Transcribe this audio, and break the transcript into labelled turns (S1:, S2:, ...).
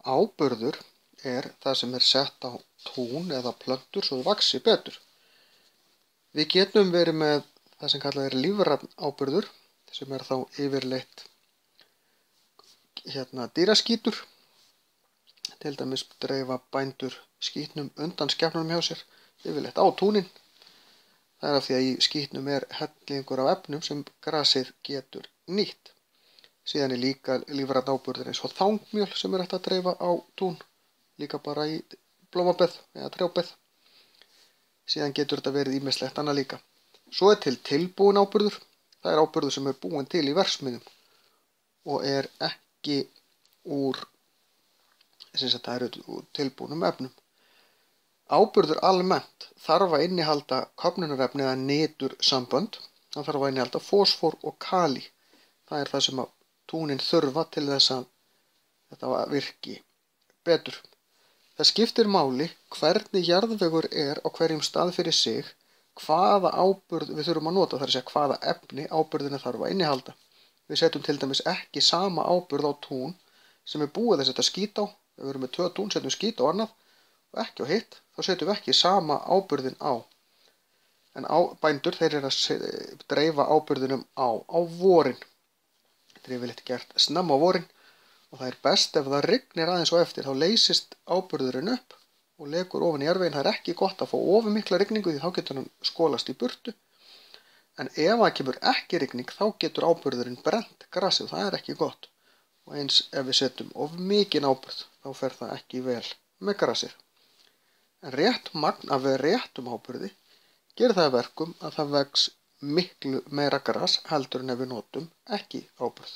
S1: Áburður er það sem er sett á tún eða plöntur svo þau vaxi betur. Við getum verið með það sem kallað er lífrænn áburður, sem er þá yfirleitt dýraskítur. Til dæmis dreifa bændur skítnum undan skepnunum hjá sér, yfirleitt á túnin. Það er af því að í skítnum er hellingur af efnum sem grasið getur nýtt. Síðan er líka lífrænn áburður eins og þangmjöl sem er hægt að dreifa á tún, líka bara í blómabeð eða trjábeð. Síðan getur þetta verið ýmislegt annað líka. Svo er til tilbúinn áburður. Það er áburður sem er búinn til í verksmiðjum og er ekki úr tilbúnum efnum. Áburður almennt þarf að innihalda köfnunarefni eða nitursambönd. Það þarf að innihalda fosfór og kalí. Það er það sem að túnin þurfa til þess að þetta virki betur. Það skiptir máli hvernig jarðvegur er á hverjum stað fyrir sig, hvaða áburð við þurfum að nota, það er að segja hvaða efni áburðinu þarf að innihalda. Við setjum til dæmis ekki sama áburð á tún sem er búið að setja skít á. Ef við erum með 2 tún, setjum skít á annað og ekki á hitt, þá setjum við ekki sama áburðin á. En bændur, þeir eru að dreifa áburðinum á vorin. Þetta er yfirleitt gert snemma á vorin og það er best ef það rignir aðeins og eftir, þá leysist áburðurinn upp og lekur ofan í jarðveginn. Það er ekki gott að fá of mikla rigningu því þá getur hann skolast í burtu. En ef það kemur ekki rigning, þá getur áburðurinn brennt grasið og það er ekki gott. Og eins ef við setjum of mikinn áburð, þá fer það ekki vel með grasið. En rétt magn af réttum áburði gerir það að verkum að það vex miklu meira gras heldur en ef við notum ekki áburð.